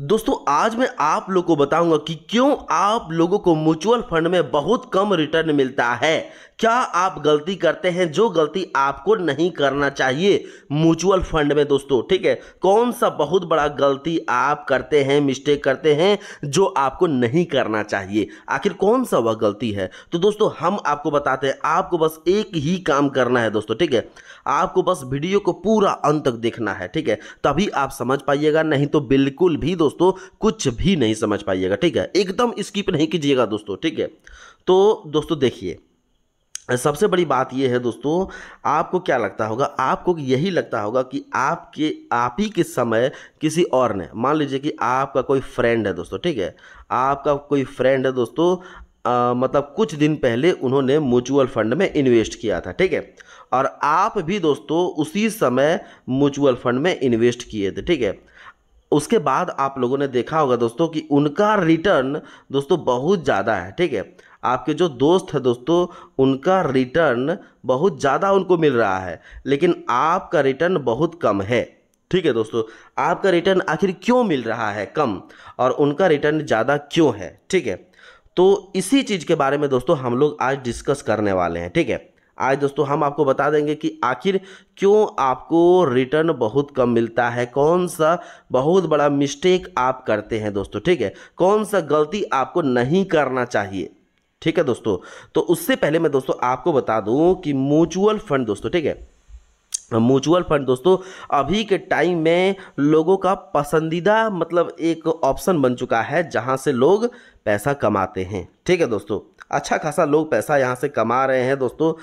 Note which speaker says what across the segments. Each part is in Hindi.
Speaker 1: दोस्तों आज मैं आप लोगों को बताऊंगा कि क्यों आप लोगों को म्यूचुअल फंड में बहुत कम रिटर्न मिलता है। क्या आप गलती करते हैं जो गलती आपको नहीं करना चाहिए म्यूचुअल फंड में दोस्तों, ठीक है। कौन सा बहुत बड़ा गलती आप करते हैं, मिस्टेक करते हैं जो आपको नहीं करना चाहिए, आखिर कौन सा वह गलती है। तो दोस्तों हम आपको बताते हैं, आपको बस एक ही काम करना है दोस्तों, ठीक है। आपको बस वीडियो को पूरा अंत तक देखना है, ठीक है, तभी आप समझ पाइएगा, नहीं तो बिल्कुल भी दोस्तों कुछ भी नहीं समझ पाइएगा, ठीक है। एकदम स्किप नहीं कीजिएगा दोस्तों, ठीक है। तो दोस्तों देखिए, सबसे बड़ी बात यह है दोस्तों, आपको क्या लगता होगा, आपको यही लगता होगा कि आप ही के समय किसी और ने, मान लीजिए कि आपका कोई फ्रेंड है दोस्तों, ठीक है, आपका कोई फ्रेंड है दोस्तों, मतलब कुछ दिन पहले उन्होंने म्यूचुअल फंड में इन्वेस्ट किया था, ठीक है, और आप भी दोस्तों उसी समय म्यूचुअल फंड में इन्वेस्ट किए थे, ठीक है। उसके बाद आप लोगों ने देखा होगा दोस्तों कि उनका रिटर्न दोस्तों बहुत ज़्यादा है, ठीक है। आपके जो दोस्त है दोस्तों, उनका रिटर्न बहुत ज़्यादा उनको मिल रहा है, लेकिन आपका रिटर्न बहुत कम है, ठीक है दोस्तों। आपका रिटर्न आखिर क्यों मिल रहा है कम, और उनका रिटर्न ज़्यादा क्यों है, ठीक है। तो इसी चीज़ के बारे में दोस्तों हम लोग आज डिस्कस करने वाले हैं, ठीक है। आज दोस्तों हम आपको बता देंगे कि आखिर क्यों आपको रिटर्न बहुत कम मिलता है, कौन सा बहुत बड़ा मिस्टेक आप करते हैं दोस्तों, ठीक है, कौन सा गलती आपको नहीं करना चाहिए, ठीक है दोस्तों। तो उससे पहले मैं दोस्तों आपको बता दूं कि म्यूचुअल फंड दोस्तों, ठीक है, म्यूचुअल फंड दोस्तों अभी के टाइम में लोगों का पसंदीदा मतलब एक ऑप्शन बन चुका है जहां से लोग पैसा कमाते हैं, ठीक है दोस्तों। अच्छा खासा लोग पैसा यहाँ से कमा रहे हैं दोस्तों,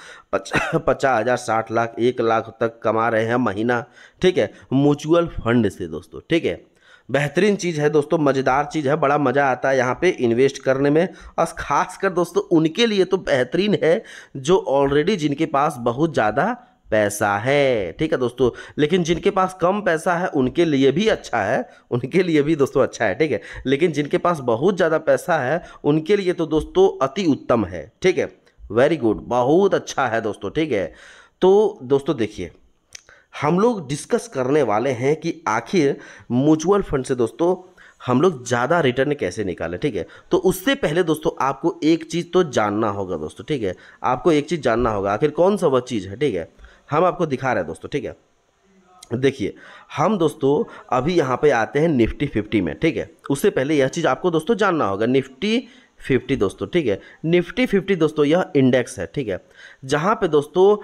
Speaker 1: 50,000, 60 लाख, 1 लाख तक कमा रहे हैं महीना, ठीक है, म्यूचुअल फंड से दोस्तों, ठीक है। बेहतरीन चीज़ है दोस्तों, मज़ेदार चीज़ है, बड़ा मज़ा आता है यहाँ पे इन्वेस्ट करने में, और ख़ासकर दोस्तों उनके लिए तो बेहतरीन है जो ऑलरेडी जिनके पास बहुत ज़्यादा पैसा है, ठीक है दोस्तों। लेकिन जिनके पास कम पैसा है उनके लिए भी अच्छा है, उनके लिए भी दोस्तों अच्छा है, ठीक है। लेकिन जिनके पास बहुत ज़्यादा पैसा है उनके लिए तो दोस्तों अति उत्तम है, ठीक है, वेरी गुड, बहुत अच्छा है दोस्तों, ठीक है। तो दोस्तों देखिए, हम लोग डिस्कस करने वाले हैं कि आखिर म्यूचुअल फंड से दोस्तों हम लोग ज़्यादा रिटर्न कैसे निकालें, ठीक है। तो उससे पहले दोस्तों आपको एक चीज़ तो जानना होगा दोस्तों, ठीक है, आपको एक चीज़ जानना होगा, आखिर कौन सा वह चीज़ है, ठीक है, हम आपको दिखा रहे हैं दोस्तों, ठीक है। देखिए, हम दोस्तों अभी यहाँ पे आते हैं निफ्टी 50 में, ठीक है। उससे पहले यह चीज़ आपको दोस्तों जानना होगा, निफ्टी 50 दोस्तों, ठीक है, निफ्टी 50 दोस्तों यह इंडेक्स है, ठीक है, जहाँ पे दोस्तों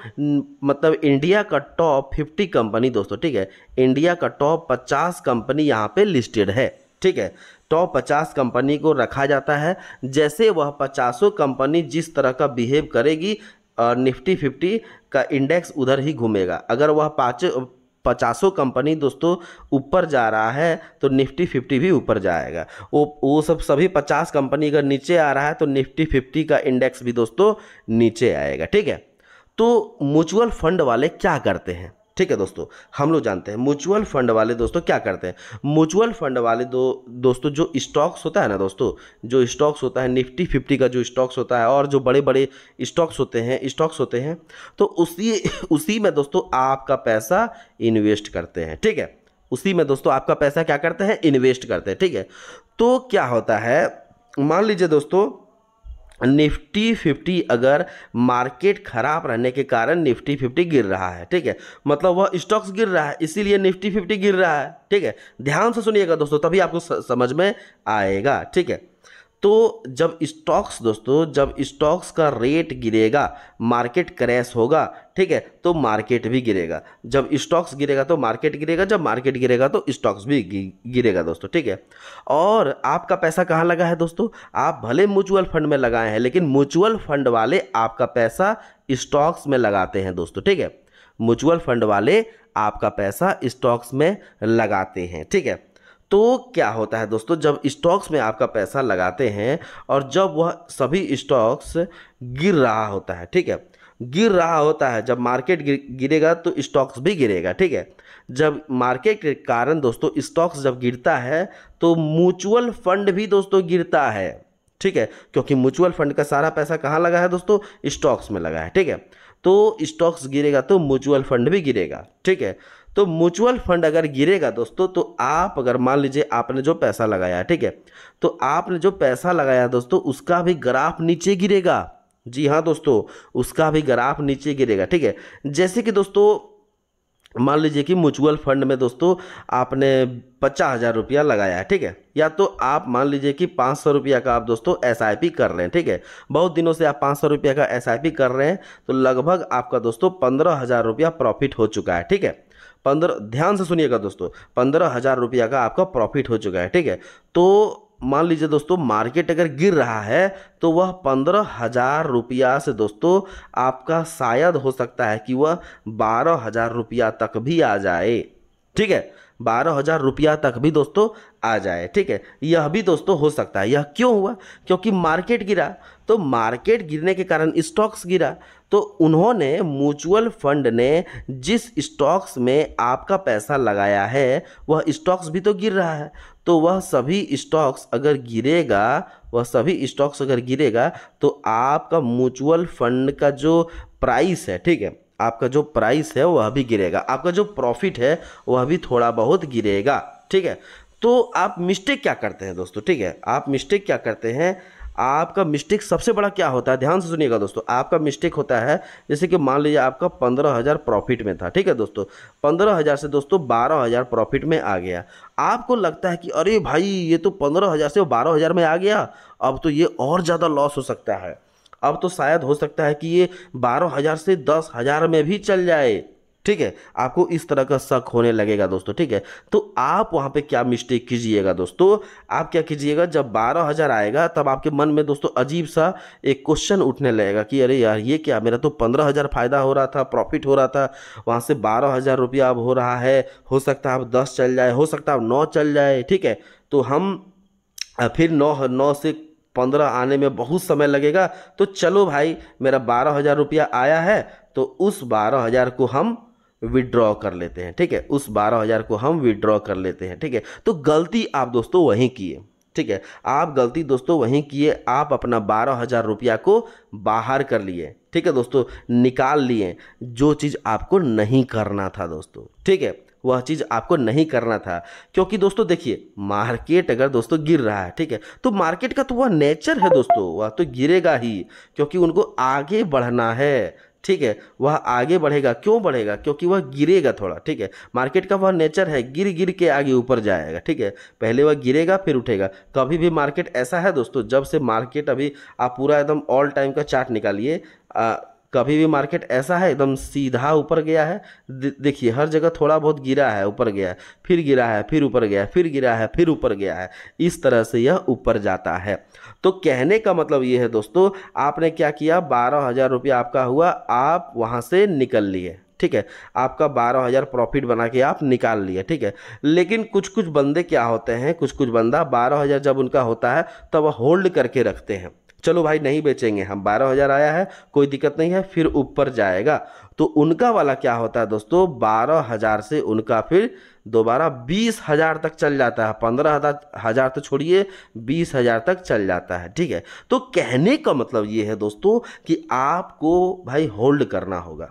Speaker 1: मतलब इंडिया का टॉप 50 कंपनी दोस्तों, ठीक है, इंडिया का टॉप 50 कंपनी यहाँ पे लिस्टेड है, ठीक है। टॉप 50 कंपनी को रखा जाता है, जैसे वह 50 कंपनी जिस तरह का बिहेव करेगी निफ्टी 50 का इंडेक्स उधर ही घूमेगा। अगर वह 50 कंपनी दोस्तों ऊपर जा रहा है तो निफ्टी 50 भी ऊपर जाएगा। वो सभी 50 कंपनी अगर नीचे आ रहा है तो निफ्टी 50 का इंडेक्स भी दोस्तों नीचे आएगा, ठीक है। तो म्यूचुअल फंड वाले क्या करते हैं, ठीक है दोस्तों, हम लोग जानते हैं म्यूचुअल फंड वाले दोस्तों क्या करते हैं। म्यूचुअल फंड वाले दोस्तों जो स्टॉक्स होता है ना दोस्तों, जो स्टॉक्स होता है निफ्टी 50 का जो स्टॉक्स होता है, और जो बड़े बड़े स्टॉक्स होते हैं तो उसी में दोस्तों आपका पैसा इन्वेस्ट करते हैं, ठीक है। उसी में दोस्तों आपका पैसा क्या करते हैं, इन्वेस्ट करते हैं, ठीक है। तो क्या होता है, मान लीजिए दोस्तों निफ्टी 50 अगर मार्केट खराब रहने के कारण निफ्टी 50 गिर रहा है, ठीक है, मतलब वह स्टॉक्स गिर रहा है इसीलिए निफ्टी 50 गिर रहा है, ठीक है। ध्यान से सुनिएगा दोस्तों तभी आपको समझ में आएगा, ठीक है। तो जब स्टॉक्स का रेट गिरेगा, मार्केट क्रैश होगा, ठीक है, तो मार्केट भी गिरेगा। जब स्टॉक्स गिरेगा तो मार्केट गिरेगा, जब मार्केट गिरेगा तो स्टॉक्स भी गिरेगा दोस्तों, ठीक है। और आपका पैसा कहाँ लगा है दोस्तों, आप भले म्यूचुअल फंड में लगाए हैं, लेकिन म्यूचुअल फंड वाले आपका पैसा स्टॉक्स में लगाते हैं दोस्तों, ठीक है। म्यूचुअल फंड वाले आपका पैसा स्टॉक्स में लगाते हैं, ठीक है। तो क्या होता है दोस्तों, जब स्टॉक्स में आपका पैसा लगाते हैं और जब वह सभी स्टॉक्स गिर रहा होता है, ठीक है, गिर रहा होता है, जब मार्केट गिरेगा तो स्टॉक्स भी गिरेगा, ठीक है। जब मार्केट के कारण दोस्तों स्टॉक्स जब गिरता है तो म्यूचुअल फंड भी दोस्तों गिरता है, ठीक है, क्योंकि म्यूचुअल फंड का सारा पैसा कहाँ लगा है दोस्तों, स्टॉक्स में लगा है, ठीक है। तो स्टॉक्स गिरेगा तो म्यूचुअल फंड भी गिरेगा, ठीक है। तो म्यूचुअल फंड अगर गिरेगा दोस्तों, तो आप अगर मान लीजिए आपने जो पैसा लगाया है, ठीक है, तो आपने जो पैसा लगाया दोस्तों उसका भी ग्राफ नीचे गिरेगा। जी हाँ दोस्तों, उसका भी ग्राफ नीचे गिरेगा, ठीक है। जैसे कि दोस्तों मान लीजिए कि म्यूचुअल फंड में दोस्तों आपने 50,000 रुपया लगाया है, ठीक है, या तो आप मान लीजिए कि 500 रुपया का आप दोस्तों SIP कर रहे हैं, ठीक है, बहुत दिनों से आप 500 रुपया का SIP कर रहे हैं, तो लगभग आपका दोस्तों 15,000 रुपया प्रॉफिट हो चुका है, ठीक है। 15, ध्यान से सुनिएगा दोस्तों, 15,000 रुपया का आपका प्रॉफिट हो चुका है, ठीक है। तो मान लीजिए दोस्तों मार्केट अगर गिर रहा है तो वह 15,000 रुपया से दोस्तों आपका शायद हो सकता है कि वह 12,000 रुपया तक भी आ जाए, ठीक है, 12,000 रुपया तक भी दोस्तों आ जाए, ठीक है। यह भी दोस्तों हो सकता है। यह क्यों हुआ? क्योंकि मार्केट गिरा, तो मार्केट गिरने के कारण स्टॉक्स गिरा, तो उन्होंने म्यूचुअल फंड ने जिस स्टॉक्स में आपका पैसा लगाया है वह स्टॉक्स भी तो गिर रहा है, तो वह सभी स्टॉक्स अगर गिरेगा तो आपका म्यूचुअल फंड का जो प्राइस है, ठीक है, आपका जो प्राइस है वह भी गिरेगा, आपका जो प्रॉफिट है वह भी थोड़ा बहुत गिरेगा, ठीक है। तो आप मिस्टेक क्या करते हैं दोस्तों, ठीक है, आप मिस्टेक क्या करते हैं, आपका मिस्टेक सबसे बड़ा क्या होता है, ध्यान से सुनिएगा दोस्तों, आपका मिस्टेक होता है जैसे कि मान लीजिए आपका 15,000 प्रॉफिट में था, ठीक है दोस्तों, 15,000 से दोस्तों 12,000 प्रॉफिट में आ गया। आपको लगता है कि अरे भाई ये तो 15,000 से 12,000 में आ गया, अब तो ये और ज़्यादा लॉस हो सकता है, अब तो शायद हो सकता है कि ये 12,000 से 10,000 में भी चल जाए, ठीक है, आपको इस तरह का शक होने लगेगा दोस्तों, ठीक है। तो आप वहाँ पे क्या मिस्टेक कीजिएगा दोस्तों, आप क्या कीजिएगा, जब 12,000 आएगा तब आपके मन में दोस्तों अजीब सा एक क्वेश्चन उठने लगेगा कि अरे यार ये क्या, मेरा तो 15,000 फायदा हो रहा था, प्रॉफिट हो रहा था, वहाँ से 12,000 रुपया अब हो रहा है, हो सकता है अब 10 चल जाए, हो सकता है अब 9 चल जाए, ठीक है। तो हम फिर 9 से 15 आने में बहुत समय लगेगा, तो चलो भाई मेरा 12,000 रुपया आया है, तो उस 12,000 को हम विड्रॉ कर लेते हैं, ठीक है, उस 12,000 को हम विड्रॉ कर लेते हैं, ठीक है। तो गलती आप दोस्तों वहीं किए, ठीक है, आप गलती दोस्तों वहीं किए, आप अपना 12,000 रुपया को बाहर कर लिए, ठीक है दोस्तों, निकाल लिए, जो चीज़ आपको नहीं करना था दोस्तों, ठीक है, वह चीज़ आपको नहीं करना था। क्योंकि दोस्तों देखिए मार्केट अगर दोस्तों गिर रहा है, ठीक है, तो मार्केट का तो वह नेचर है दोस्तों, वह तो गिरेगा ही, क्योंकि उनको आगे बढ़ना है, ठीक है, वह आगे बढ़ेगा, क्यों बढ़ेगा, क्योंकि वह गिरेगा थोड़ा, ठीक है, मार्केट का वह नेचर है, गिर गिर के आगे ऊपर जाएगा, ठीक है, पहले वह गिरेगा फिर उठेगा। कभी भी मार्केट ऐसा है दोस्तों, जब से मार्केट अभी आप पूरा एकदम ऑल टाइम का चार्ट निकालिए, कभी भी मार्केट ऐसा है एकदम सीधा ऊपर गया है, देखिए हर जगह थोड़ा बहुत गिरा है, ऊपर गया है, फिर गिरा है, फिर ऊपर गया है, फिर गिरा है, फिर ऊपर गया है, इस तरह से यह ऊपर जाता है। तो कहने का मतलब ये है दोस्तों, आपने क्या किया, 12,000 रुपया आपका हुआ, आप वहाँ से निकल लिए, ठीक है, आपका 12,000 प्रॉफिट बना के आप निकाल लिए, ठीक है। लेकिन कुछ कुछ बंदे क्या होते हैं, कुछ कुछ बंदा 12,000 जब उनका होता है तब होल्ड करके रखते हैं, चलो भाई नहीं बेचेंगे हम, 12,000 आया है कोई दिक्कत नहीं है, फिर ऊपर जाएगा, तो उनका वाला क्या होता है दोस्तों, 12,000 से उनका फिर दोबारा 20,000 तक चल जाता है, 15,000 तो छोड़िए 20,000 तक चल जाता है, ठीक है। तो कहने का मतलब ये है दोस्तों कि आपको भाई होल्ड करना होगा,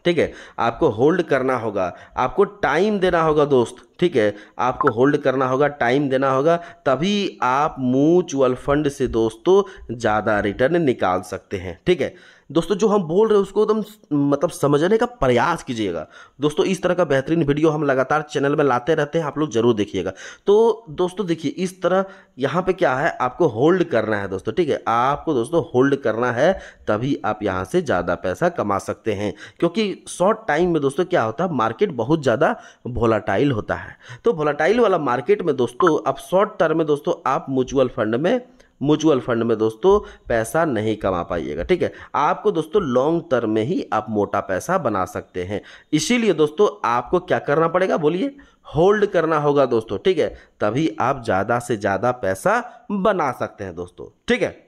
Speaker 1: ठीक है, आपको होल्ड करना होगा, आपको टाइम देना होगा दोस्त, ठीक है, आपको होल्ड करना होगा, टाइम देना होगा, तभी आप म्यूचुअल फंड से दोस्तों ज़्यादा रिटर्न निकाल सकते हैं, ठीक है। दोस्तों जो हम बोल रहे हैं उसको एकदम मतलब समझने का प्रयास कीजिएगा दोस्तों, इस तरह का बेहतरीन वीडियो हम लगातार चैनल में लाते रहते हैं, आप लोग जरूर देखिएगा। तो दोस्तों देखिए इस तरह यहाँ पे क्या है, आपको होल्ड करना है दोस्तों, ठीक है, आपको दोस्तों होल्ड करना है, तभी आप यहाँ से ज़्यादा पैसा कमा सकते हैं। क्योंकि शॉर्ट टाइम में दोस्तों क्या होता है, मार्केट बहुत ज़्यादा वोलाटाइल होता है, तो वोलाटाइल वाला मार्केट में दोस्तों अब शॉर्ट टर्म में दोस्तों आप म्यूचुअल फंड में दोस्तों पैसा नहीं कमा पाइएगा, ठीक है, आपको दोस्तों लॉन्ग टर्म में ही आप मोटा पैसा बना सकते हैं। इसीलिए दोस्तों आपको क्या करना पड़ेगा बोलिए, होल्ड करना होगा दोस्तों, ठीक है, तभी आप ज़्यादा से ज़्यादा पैसा बना सकते हैं दोस्तों, ठीक है।